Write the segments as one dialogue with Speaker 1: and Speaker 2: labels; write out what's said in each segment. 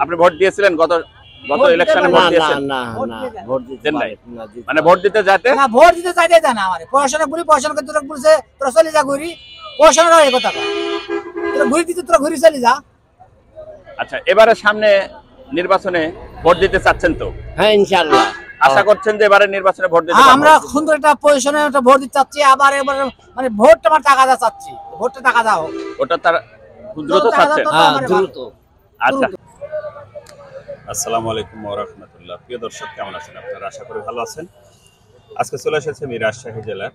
Speaker 1: আপনি ভোট দিয়েছিলেন গত ইলেকশনে? ভোট দিয়েছেন?
Speaker 2: না ভোট দিতে
Speaker 1: নাই, মানে ভোট দিতে যাইতে
Speaker 2: না, ভোট দিতে চাইতে না। আমার পড়াশোনা করি, পড়াশোনা করতে বলছে তোরা চলে যা ঘুরি, পড়াশোনা এই কথা তোরা ঘুরি দিতে, তোরা ঘুরি চলে যা।
Speaker 1: আচ্ছা, এবারে সামনে নির্বাচনে ভোট দিতে চাচ্ছেন তো?
Speaker 2: হ্যাঁ, ইনশাআল্লাহ।
Speaker 1: আশা করছেন যে এবারে নির্বাচনে ভোট দিতে?
Speaker 2: আমরা সুন্দর একটা পজিশনে একটা ভোট দিতে চাচ্ছি। আবার এবার মানে ভোটটা আমার টাকা দা চাচ্ছি, ভোটটা টাকা দাও।
Speaker 1: ওটা তার দ্রুত চাচ্ছেন?
Speaker 2: হ্যাঁ, দ্রুত।
Speaker 1: আচ্ছা, আসসালামু আলাইকুম ওয়া রাহমাতুল্লাহ। প্রিয় দর্শক, কেমন আছেন আপনারা? আশা করি ভালো আছেন। আজকে চলে এসেছি আমি রাজশাহী জেলার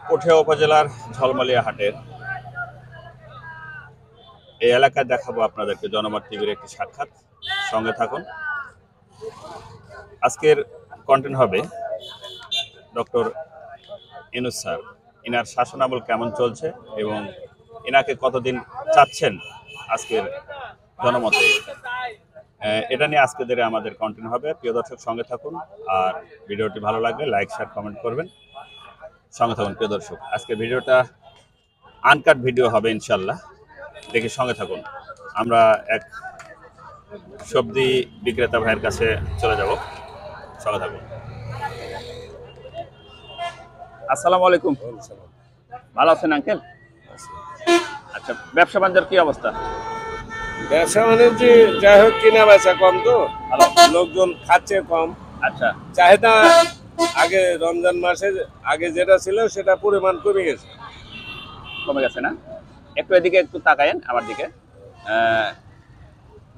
Speaker 1: পুঠিয়া উপজেলার ঝলমলিয়া হাটের এই এলাকায় দেখাবো আপনাদেরকে জনমত টিভির একটি সাক্ষাৎ। সঙ্গে থাকুন। আজকের কন্টেন্ট হবে ডক্টর ইউনূস স্যার, ইনার শাসনামল কেমন চলছে এবং ইনাকে কতদিন চাচ্ছেন আজকের জনমতে, এটা নিয়ে আজকে ধরে আমাদের কন্টেন্ট হবে। প্রিয় দর্শক, সঙ্গে থাকুন। আর ভিডিওটি ভালো লাগলে লাইক শেয়ার কমেন্ট করবেন। সঙ্গে থাকুন প্রিয় দর্শক। আজকে ভিডিওটা আনকাট ভিডিও হবে ইনশাল্লাহ, দেখে সঙ্গে থাকুন। আমরা এক সবজি বিক্রেতা ভাইয়ের কাছে চলে যাব, সঙ্গে থাকুন। আসসালামু আলাইকুম। ভালো আছেন আঙ্কেল? আচ্ছা, ব্যবসা বাণিজ্যের কি অবস্থা?
Speaker 3: ব্যবসা বাণিজ্য যাই হোক, কিনা বেচা কম, তো লোকজন খাচ্ছে কম।
Speaker 1: আচ্ছা,
Speaker 3: চাহিদা আগে রমজান মাসে আগে যেটা ছিল সেটা পরিমাণ কমে গেছে।
Speaker 1: কমে গেছে না? একটু এদিকে একটু তাকায়েন আমার দিকে।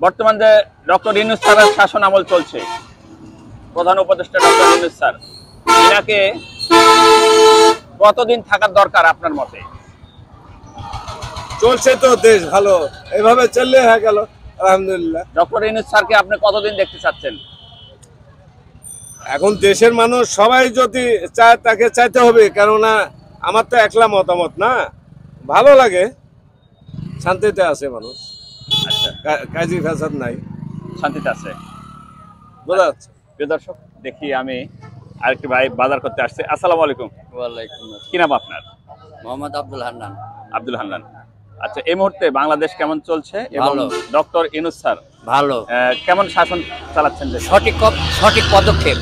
Speaker 1: বর্তমান যে ডক্টর ইউনূস স্যারের শাসন আমল চলছে, প্রধান উপদেষ্টা ডক্টর ইউনূস স্যার, এনাকে কতদিন থাকার দরকার আপনার মতে?
Speaker 3: চলছে তো দেশ ভালো, এভাবে চললে হয়ে গেল আলহামদুলিল্লাহ।
Speaker 1: ডক্টর ইউনূস স্যারকে আপনি কতদিন দেখতে চাচ্ছেন?
Speaker 3: এখন দেশের মানুষ সবাই যদি চায় তাকে চাইতে হবে, কেননা আমার তো একলা মতামত না। ভালো লাগে, শান্তিতে আছে মানুষ।
Speaker 1: আচ্ছা,
Speaker 3: কাজী ফাসাদ নাই,
Speaker 1: শান্তিতে আছে,
Speaker 3: বোঝা যাচ্ছে।
Speaker 1: প্রিয় দর্শক, দেখি আমি আরেকটি ভাই বাজার করতে আসছে। আসসালামু আলাইকুম।
Speaker 2: ওয়ালাইকুম আসসালাম।
Speaker 1: কি নাম আপনার?
Speaker 2: মোহাম্মদ আব্দুল হান্নান।
Speaker 1: আব্দুল হান্নান। আচ্ছা, এই মুহূর্তে বাংলাদেশ কেমন চলছে এবং
Speaker 2: ভালো।
Speaker 1: ডক্টর ইউনূস স্যার
Speaker 2: ভালো,
Speaker 1: কেমন শাসন চালাচ্ছেন?
Speaker 2: সঠিক পদক্ষেপ।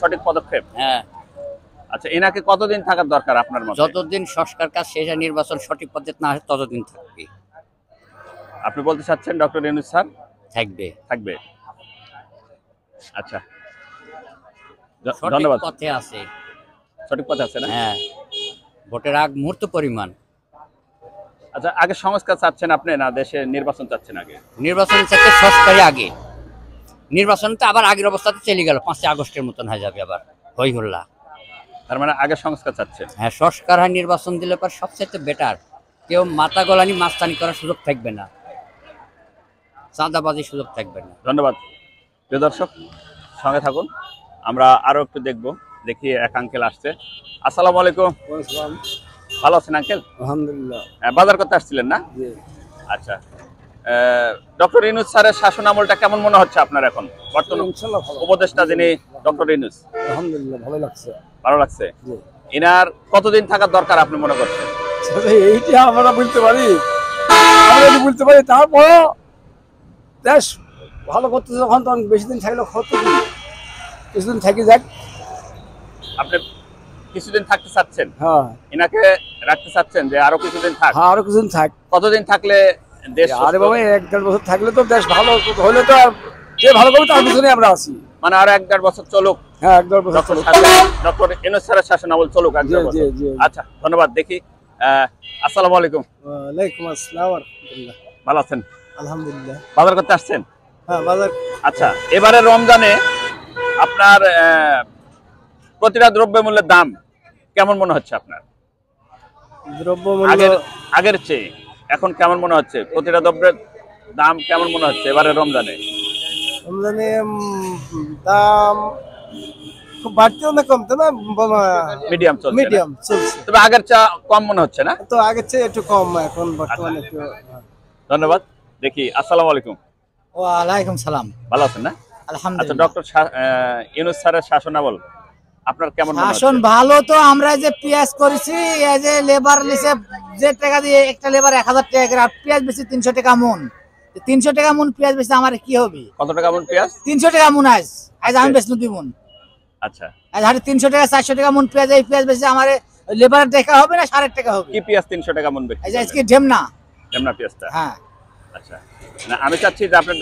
Speaker 1: সঠিক পদক্ষেপ।
Speaker 2: হ্যাঁ,
Speaker 1: আচ্ছা, এনাকে কতদিন থাকার দরকার আপনার মতে?
Speaker 2: যতদিন সংস্কার কাজ শেষ হয়, নির্বাচন সঠিক পদ্ধতি না আসে, ততদিন থাকবে।
Speaker 1: আপনি বলতে চাচ্ছেন ডক্টর ইউনূস স্যার
Speaker 2: থাকবে।
Speaker 1: আচ্ছা,
Speaker 2: সঠিক
Speaker 1: ধন্যবাদ।
Speaker 2: পথে আছে।
Speaker 1: সঠিক পথে আছে না?
Speaker 2: হ্যাঁ, ভোটের আগ মুহূর্ত পরিমাণ।
Speaker 1: আচ্ছা, আগে সংস্কার চাচ্ছেন আপনি না দেশে নির্বাচন চাচ্ছেন? আগে
Speaker 2: নির্বাচন চাইতে সংস্কারই আগে। নির্বাচন তো আবার আগের অবস্থাতে চলে গেল, 5 আগস্টের মতন হয়ে যাবে আবার হই হল্লা।
Speaker 1: তার মানে আগে সংস্কার চাচ্ছেন?
Speaker 2: হ্যাঁ, সংস্কার হয়, নির্বাচন দিলে পর সবচেয়ে বেটার। কেউ মাথা গলানি মাস্তানি করার সুযোগ থাকবে না, চাঁদাবাজির সুযোগ থাকবে না।
Speaker 1: ধন্যবাদ। প্রিয় দর্শক, সঙ্গে থাকুন। আমরা আরো একটু দেখবো। দেখি এক আঙ্কেল আসছে। আসসালামু আলাইকুম। ভালো আছেন আঙ্কেল?
Speaker 3: আলহামদুলিল্লাহ।
Speaker 1: বাজার করতে আসছিলেন না? আচ্ছা, ডক্টর ইউনূস স্যারের শাসন আমলটা কেমন মনে হচ্ছে আপনার এখন বর্তমান উপদেষ্টা যিনি ডক্টর ইউনূস?
Speaker 3: আলহামদুলিল্লাহ, ভালো লাগছে।
Speaker 1: ভালো লাগছে। ইনার কতদিন থাকার দরকার আপনি মনে করছেন?
Speaker 3: এইটা আমরা বলতে পারি, তারপর দেশ ভালো করতে যখন তখন বেশি দিন থাকলে ক্ষতি, কিছুদিন থেকে যাক।
Speaker 1: আপনি কিছুদিন থাকতে চাচ্ছেন?
Speaker 3: হ্যাঁ,
Speaker 1: ইনাকে রাখতে চাচ্ছেন যে আরো কিছুদিন থাক?
Speaker 3: হ্যাঁ, আরো কিছুদিন থাক।
Speaker 1: কতদিন থাকলে দেশ?
Speaker 3: আরে বাবা, 1-1.5 বছর থাকলে তো দেশ ভালো হলে তো যে ভালো করবে তার পিছনে আমরা আছি।
Speaker 1: মানে আরো 1-1.5 বছর চলুক?
Speaker 3: হ্যাঁ, 1-1.5 বছর চলুক,
Speaker 1: ডক্টর ইউনূস স্যারের শাসন আমল চলুক 1-1.5 বছর। আচ্ছা, ধন্যবাদ। দেখি, আসসালামু আলাইকুম।
Speaker 3: ওয়ালাইকুম আসসালাম ওয়া রাহমাতুল্লাহ।
Speaker 1: ভালো আছেন?
Speaker 3: আলহামদুলিল্লাহ।
Speaker 1: বাজার করতে আসছেন?
Speaker 3: হ্যাঁ, বাজার।
Speaker 1: আচ্ছা, এবারে রমজানে আপনার প্রতিটা দ্রব্যমূল্যের দাম কেমন মনে হচ্ছে আপনার?
Speaker 3: দ্রব্যমূল্য
Speaker 1: আগের চেয়ে এখন কেমন মনে হচ্ছে? প্রতিটা দ্রব্যের দাম কেমন মনে হচ্ছে এবারে রমজানে?
Speaker 3: দাম খুব বাড়তেও না কমতে না,
Speaker 1: মিডিয়াম চলছে।
Speaker 3: মিডিয়াম চলছে,
Speaker 1: তবে আগের চেয়ে কম মনে হচ্ছে না?
Speaker 3: তো আগের চেয়ে একটু কম এখন বর্তমানে একটু।
Speaker 1: ধন্যবাদ। দেখি, আসসালামু আলাইকুম।
Speaker 2: ওয়ালাইকুম সালাম।
Speaker 1: ভালো আছেন না? আচ্ছা,
Speaker 2: আলহামদুলিল্লাহ।
Speaker 1: ডক্টর ইউনূস স্যারের শাসনামল আপনার কেমন মনে হচ্ছে?
Speaker 2: শাসন ভালো তো, আমরা যে পেঁয়াজ করেছি এই যে লেবার লিসে যে টাকা দিয়ে একটা লেবার 1000 টাকা করে, আর পেঁয়াজ বেশি 300 টাকা মন। 300 টাকা মন পেঁয়াজ বেশি আমার কি হবে?
Speaker 1: কত টাকা মন পেঁয়াজ?
Speaker 2: 300 টাকা মন আজ আমি বেচনু দিবন।
Speaker 1: আচ্ছা,
Speaker 2: আজ হাটে 300 টাকা 400 টাকা মন পেঁয়াজ, এই পেঁয়াজ বেশি আমার লেবারের টাকা হবে না 5.5 টাকা হবে?
Speaker 1: কি পেঁয়াজ 300 টাকা মন বিক্রি
Speaker 2: এই যে
Speaker 1: করলেন?
Speaker 2: আজকে ঢেমনা।
Speaker 1: ঢেমনা পেঁয়াজটা?
Speaker 2: হ্যাঁ।
Speaker 1: আচ্ছা, না আমি চাচ্ছি যে আপনার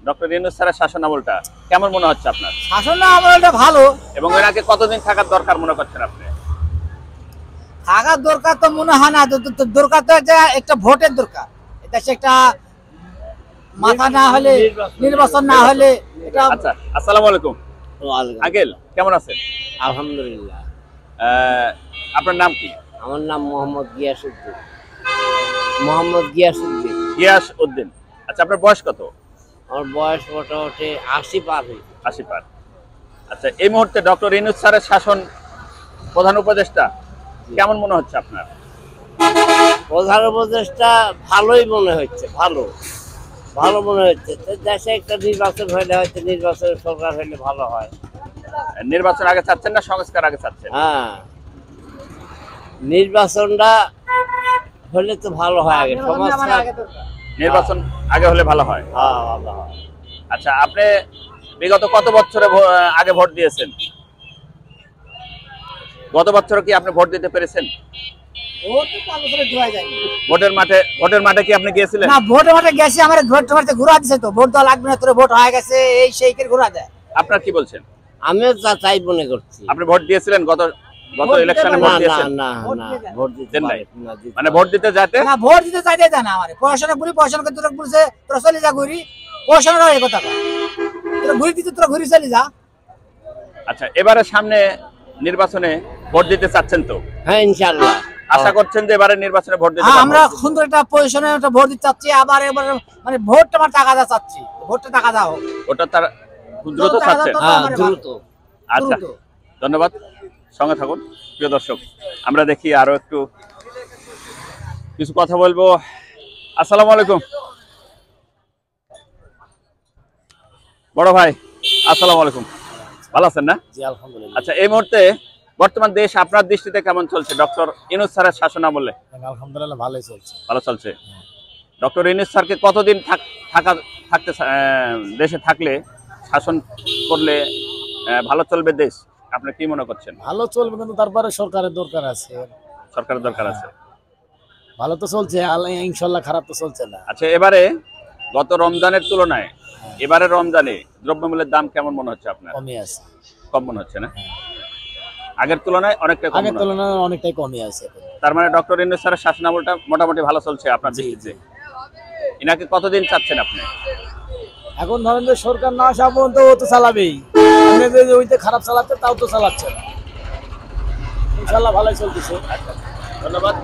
Speaker 1: ডক্টর ইউনূস স্যারের শাসন আমলটা কেমন মনে হচ্ছে আপনার?
Speaker 2: শাসন আমলটা ভালো।
Speaker 1: এবং এনাকে কতদিন থাকার দরকার মনে করছেন আপনি?
Speaker 2: থাকার দরকার তো মনে হয় না, দরকার তো একটা ভোটের দরকার। এটা সে একটা মাথা না হলে, নির্বাচন না হলে এটা।
Speaker 1: আচ্ছা, আসসালামু আলাইকুম আঙ্কেল, কেমন আছেন?
Speaker 4: আলহামদুলিল্লাহ।
Speaker 1: আপনার নাম কি?
Speaker 4: আমার নাম মোহাম্মদ গিয়াসউদ্দিন। মোহাম্মদ গিয়াসউদ্দিন।
Speaker 1: গিয়াস উদ্দিন। আচ্ছা, আপনার বয়স কত?
Speaker 4: আমার বয়স মোটামুটি 80 পার হয়েছে।
Speaker 1: 80 পার। আচ্ছা, এই মুহূর্তে ডক্টর ইউনূস স্যারের শাসন প্রধান উপদেষ্টা কেমন মনে হচ্ছে আপনার?
Speaker 4: প্রধান উপদেষ্টা ভালোই মনে হচ্ছে, ভালো ভালো মনে হচ্ছে। তো দেশে একটা নির্বাচন হলে হয়তো নির্বাচনের সরকার হলে ভালো হয়।
Speaker 1: নির্বাচন আগে চাচ্ছেন না সংস্কার আগে চাচ্ছেন?
Speaker 4: হ্যাঁ, নির্বাচনটা হলে তো ভালো হয় আগে, সংস্কার।
Speaker 1: নির্বাচন আগে হলে ভালো হয়।
Speaker 4: হ্যাঁ, ভালো হয়।
Speaker 1: আচ্ছা, আপনি বিগত কত বছরে আগে ভোট দিয়েছেন? গত বছর কি আপনি ভোট দিতে পেরেছেন? ভোটের মাঠে কি আপনি গিয়েছিলেন?
Speaker 2: না, ভোটের মাঠে গেছি, আমার ভোট মাঠে ঘুরা দিছে তো, ভোট দেওয়া লাগবে না, তোর ভোট হয়ে গেছে এই সেই করে ঘুরা দেয়।
Speaker 1: আপনার কি বলছেন?
Speaker 4: আমিও তাই মনে করছি।
Speaker 1: আপনি ভোট দিয়েছিলেন গত ইলেকশনে?
Speaker 4: না
Speaker 1: ভোট
Speaker 4: না
Speaker 1: দিয়েছেন?
Speaker 4: না না, ভোট দিতে
Speaker 1: দেন নাই?
Speaker 4: পারি না, দিতে
Speaker 1: মানে
Speaker 4: পারি
Speaker 1: ভোট দিতে যাতে
Speaker 2: না, ভোট দিতে চাইতে দেয় না। আমার পড়াশোনা করি, পড়াশোনা করতে তোরা বলছে তোরা চলে যা ঘুরি, পড়াশোনা এই কথা কয়। তোরা ঘুরি দিতে তোরা ঘুরি চলে যা।
Speaker 1: আচ্ছা, এবারে সামনে নির্বাচনে ভোট দিতে চাচ্ছেন তো?
Speaker 4: হ্যাঁ, ইনশাআল্লাহ।
Speaker 1: আশা করছেন যে এবারে নির্বাচনে ভোট দিতে
Speaker 2: হ্যাঁ,
Speaker 1: পারবেন?
Speaker 2: আমরা সুন্দর একটা পজিশনে একটা ভোট দিতে চাচ্ছি। আবার এবার মানে ভোটটা আমার টাকা দা চাচ্ছি, ভোটটা টাকা দাও।
Speaker 1: ওটা তার দ্রুত চাচ্ছেন?
Speaker 4: হ্যাঁ, দ্রুত।
Speaker 1: আচ্ছা, ধন্যবাদ। সঙ্গে থাকুন প্রিয় দর্শক, আমরা দেখি আরো একটু কিছু কথা বলবো। আসসালামু আলাইকুম বড় ভাই, আসসালামু আলাইকুম, ভালো আছেন না?
Speaker 4: জি, আলহামদুলিল্লাহ।
Speaker 1: আচ্ছা, এই মুহূর্তে বর্তমান দেশ আপনার দৃষ্টিতে কেমন চলছে ডক্টর ইউনূস স্যারের শাসন আমলে?
Speaker 4: আলহামদুলিল্লাহ, ভালোই চলছে।
Speaker 1: ভালো চলছে। ডক্টর ইউনূস স্যারকে কতদিন থাকতে দেশে থাকলে, শাসন করলে ভালো চলবে দেশ? আপনি কি মনে করছেন?
Speaker 5: ভালো চলবে, কিন্তু তারপরে সরকারের দরকার আছে।
Speaker 1: সরকারের দরকার আছে।
Speaker 5: ভালো তো চলছে, ইনশাল্লাহ খারাপ তো চলছে না।
Speaker 1: আচ্ছা, এবারে গত রমজানের তুলনায় এবারে রমজানে দ্রব্যমূল্যের দাম কেমন মনে হচ্ছে আপনার?
Speaker 5: কমে আছে।
Speaker 1: কম মনে হচ্ছে না? আগের তুলনায় অনেকটা কম
Speaker 5: আগের
Speaker 1: মনে হচ্ছে।
Speaker 5: তুলনায় অনেকটাই কমে আছে।
Speaker 1: তার মানে ডক্টর ইউনূস স্যারের শাসনামলটা মোটামুটি ভালো চলছে আপনার দৃষ্টিতে? ইনাকে কতদিন চাচ্ছেন আপনি?
Speaker 5: এখন ধরেন যে সরকার না আসা পর্যন্ত ও তো চালাবেই, ওইতে খারাপ চালাচ্ছে, তাও তো চালাচ্ছে না। ইনশাল্লাহ ভালোই চলতেছে।
Speaker 1: ধন্যবাদ।